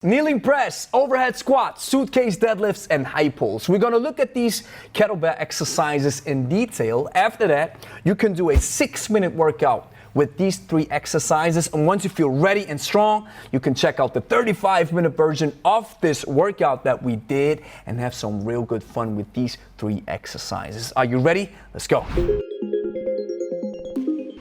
Kneeling press, overhead squats, suitcase deadlifts, and high pulls. We're going to look at these kettlebell exercises in detail. After that, you can do a 6-minute workout with these 3 exercises. And once you feel ready and strong, you can check out the 35-minute version of this workout that we did and have some real good fun with these 3 exercises. Are you ready? Let's go.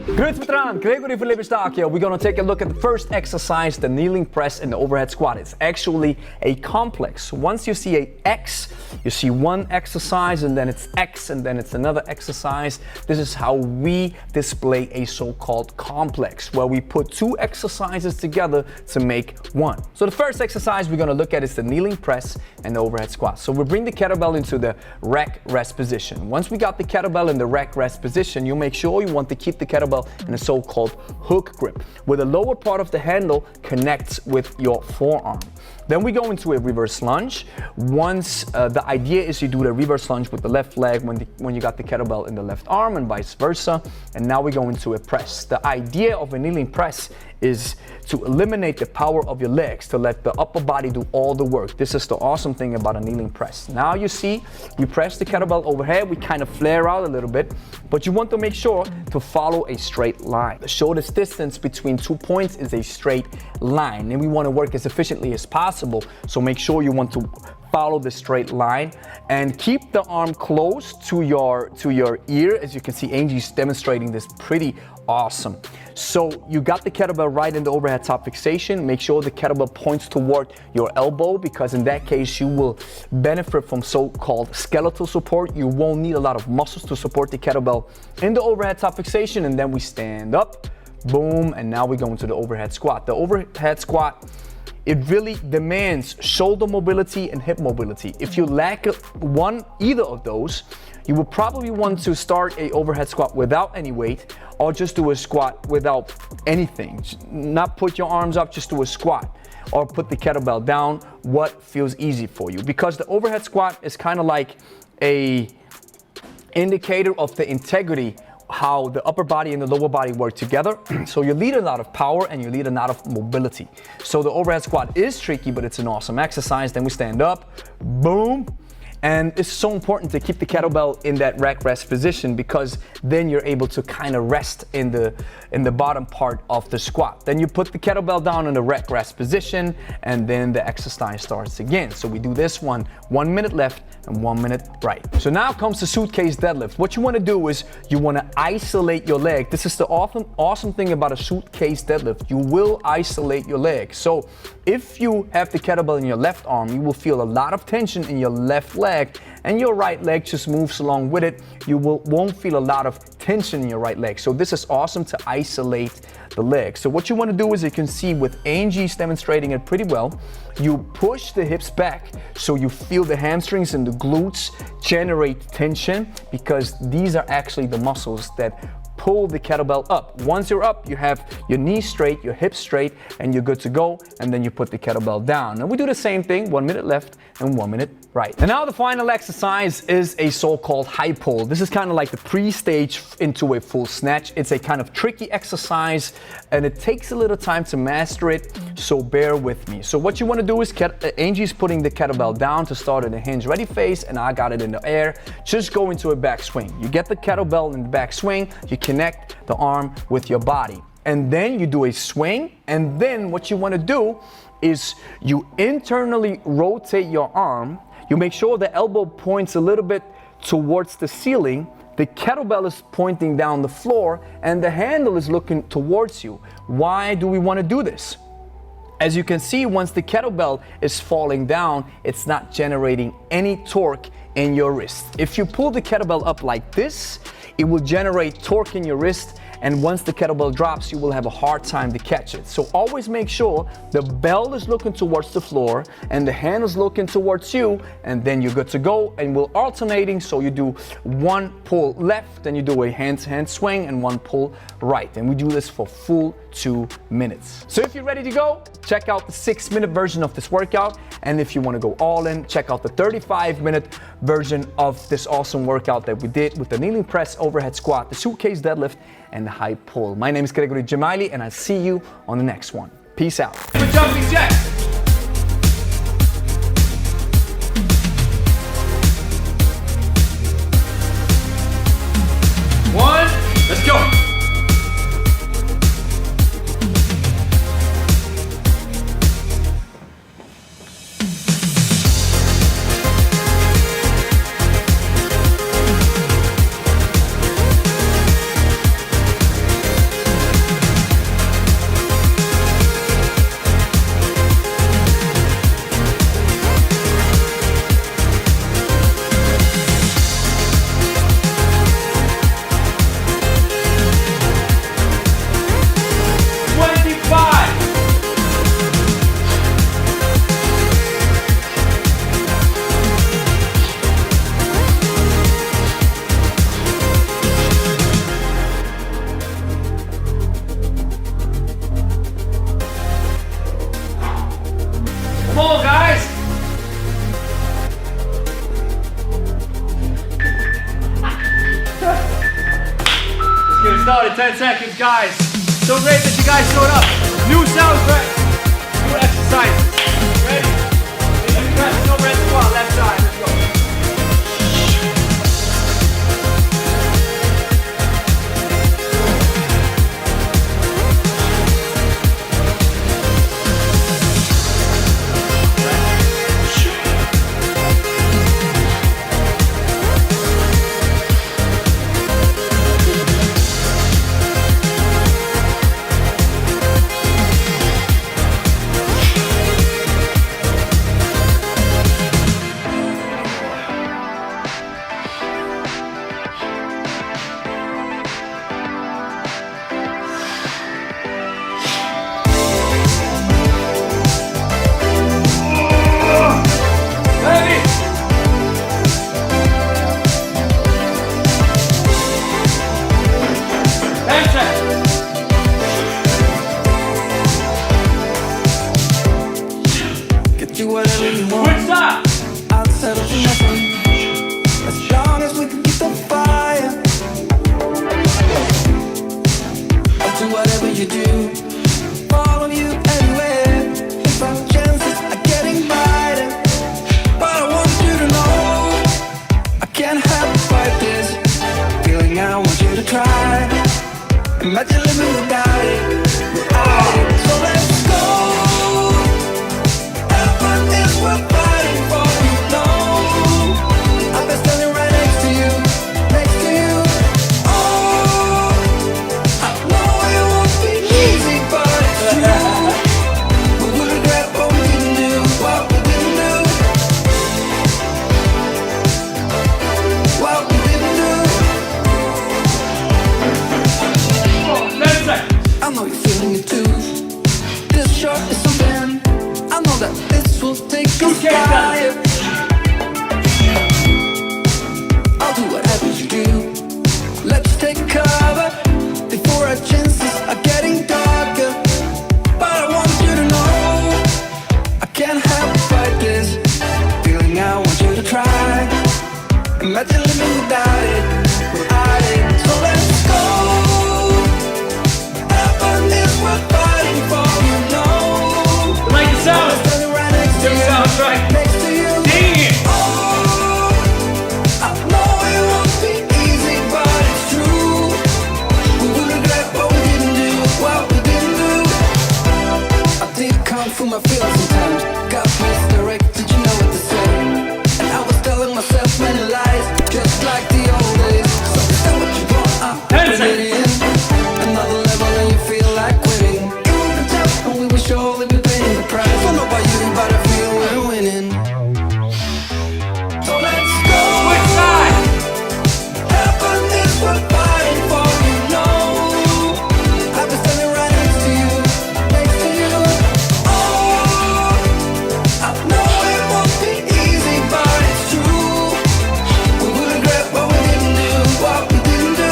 Grüezi miteinander, Gregory from Lebe here. We're going to take a look at the first exercise, the kneeling press and the overhead squat. It's actually a complex. Once you see a X, you see one exercise and then it's X and then it's another exercise. This is how we display a so-called complex, where we put 2 exercises together to make one. So the first exercise we're going to look at is the kneeling press and the overhead squat. So we bring the kettlebell into the rack rest position. Once we got the kettlebell in the rack rest position, you make sure you want to keep the kettlebell in a so-called hook grip, where the lower part of the handle connects with your forearm. Then we go into a reverse lunge. Once the idea is you do the reverse lunge with the left leg when you got the kettlebell in the left arm and vice versa. And now we go into a press. The idea of a kneeling press is to eliminate the power of your legs, to let the upper body do all the work. This is the awesome thing about a kneeling press. Now you see, we press the kettlebell overhead, we kind of flare out a little bit, but you want to make sure to follow a straight line. The shortest distance between 2 points is a straight line, and we want to work as efficiently as possible, so make sure you want to follow the straight line and keep the arm close to your ear. As you can see, Angie's demonstrating this pretty awesome. So you got the kettlebell right in the overhead top fixation. Make sure the kettlebell points toward your elbow, because in that case you will benefit from so-called skeletal support. You won't need a lot of muscles to support the kettlebell in the overhead top fixation. And then we stand up, boom, and now we go into the overhead squat. The overhead squat, it really demands shoulder mobility and hip mobility. If you lack either of those, you will probably want to start a overhead squat without any weight, or just do a squat without anything. Not put your arms up, just do a squat, or put the kettlebell down, what feels easy for you. Because the overhead squat is kind of like a indicator of the integrity, how the upper body and the lower body work together. So you need a lot of power and you need a lot of mobility. So the overhead squat is tricky, but it's an awesome exercise. Then we stand up, boom. And it's so important to keep the kettlebell in that rack rest position, because then you're able to kind of rest in the bottom part of the squat. Then you put the kettlebell down in the rack rest position, and then the exercise starts again. So we do this 1 minute left and 1 minute right. So now comes the suitcase deadlift. What you want to do is you want to isolate your leg. This is the awesome thing about a suitcase deadlift. You will isolate your leg. So if you have the kettlebell in your left arm, you will feel a lot of tension in your left leg, and your right leg just moves along with it. You won't feel a lot of tension in your right leg. So this is awesome to isolate the leg. So what you want to do is, you can see with Angie's demonstrating it pretty well, you push the hips back so you feel the hamstrings and the glutes generate tension, because these are actually the muscles that pull the kettlebell up. Once you're up, you have your knees straight, your hips straight, and you're good to go. And then you put the kettlebell down. And we do the same thing, 1 minute left and 1 minute right. And now the final exercise is a so-called high pull. This is kind of like the pre-stage into a full snatch. It's a kind of tricky exercise, and it takes a little time to master it, so bear with me. So what you want to do is, Angie's putting the kettlebell down to start in a hinge ready phase, and I got it in the air. Just go into a back swing. You get the kettlebell in the back swing, you connect the arm with your body, and then you do a swing. And then what you want to do is you internally rotate your arm. You make sure the elbow points a little bit towards the ceiling, the kettlebell is pointing down the floor, and the handle is looking towards you. Why do we want to do this? As you can see, once the kettlebell is falling down, it's not generating any torque in your wrist. If you pull the kettlebell up like this, it will generate torque in your wrist, and once the kettlebell drops, you will have a hard time to catch it. So always make sure the bell is looking towards the floor and the hand is looking towards you, and then you're good to go. And we're alternating, so you do 1 pull left, then you do a hand-to-hand swing, and 1 pull right. And we do this for full 2 minutes. So if you're ready to go, check out the 6-minute version of this workout. And if you want to go all in, check out the 35-minute version of this awesome workout that we did with the kneeling press, overhead squat, the suitcase deadlift, and the high pull. My name is Gregory, and I'll see you on the next one. Peace out. For jumping jacks. 10 seconds, guys. So great that you guys showed up. New sound press, new exercises. Ready? Knee press, overhead squat, left side. Let's go. Do whatever you want. I'll settle for nothing as long as we can keep the fire. I'll do whatever you do, follow you anywhere. If our chances are getting brighter, but I want you to know I can't help but fight this feeling. I want you to try. Imagine living without it, So let's go. We're fighting for you, know I've been standing right next to you, Oh, I know it won't be easy, but it's true. We will regret what we didn't do, what we didn't do. What we didn't do. I know you're feeling it too. This short is something. I know that this will take us higher. I'll do whatever you do. Let's take cover before our chances are getting darker. But I want you to know I can't help but fight this feeling. I want you to try. Imagine living without it, So let's go. Heaven is worth fighting for, you know. Like the sound. Sounds right. Next to you. Dang it. Oh, I know it won't be easy, but it's true. We will regret what we didn't do, what we didn't do. I did come through my feelings sometimes. Got misdirected, you know what to say. And I was telling myself many lies, just like the old days. So is that what you want? I'm putting it in. Another level and you feel like quitting. It would be tough and we would surely be paying the price. Don't know about you, but I feel we're winning. So let's go. Which side? Heaven is worth fighting for, you know. I've been standing right next to you, Oh, I know it won't be easy, but it's true. We will regret what we didn't do, what we didn't do.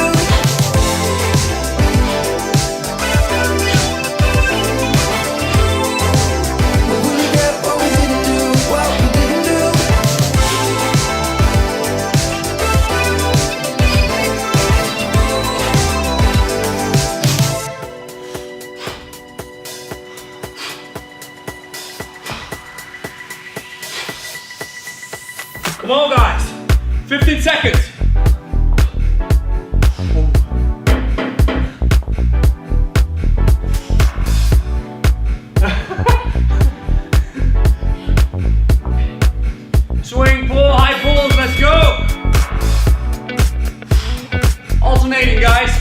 We will regret what we didn't do, what we didn't do. Come on, guys. 15 seconds. Swing, pull, high pulls, let's go. Alternating, guys.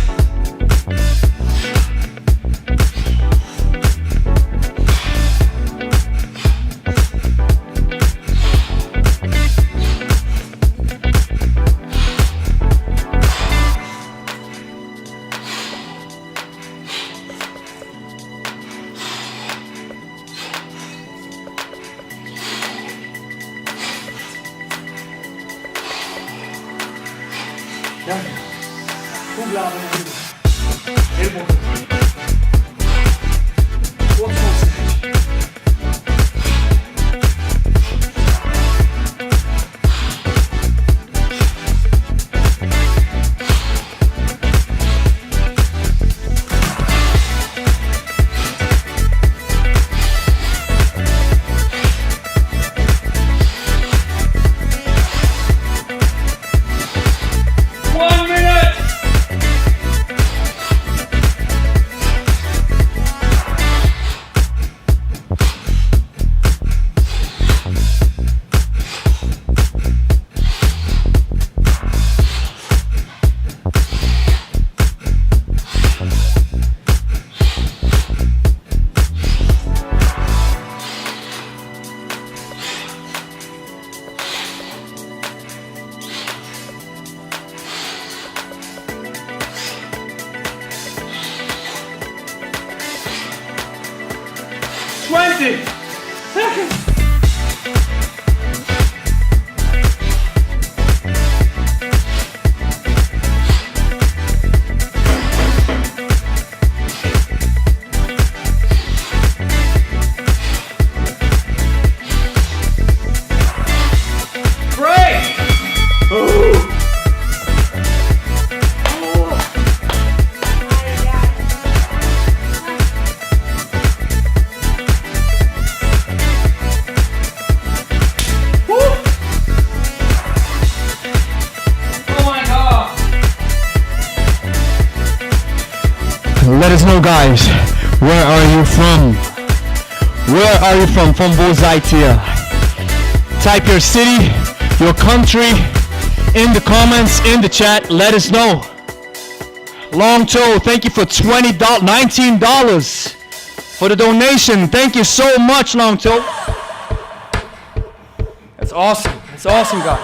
Ja. Opladen. Helemaal goed. Let us know, guys. Where are you from? Where are you from? From Bullseye TL. Type your city, your country in the comments, in the chat. Let us know. Long Toe, thank you for $19 for the donation. Thank you so much, Long Toe. That's awesome. That's awesome, guys.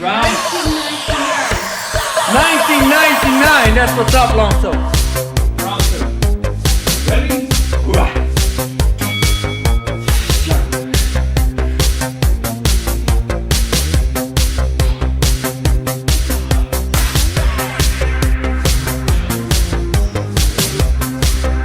Round 1999. That's what's up, Long Toe.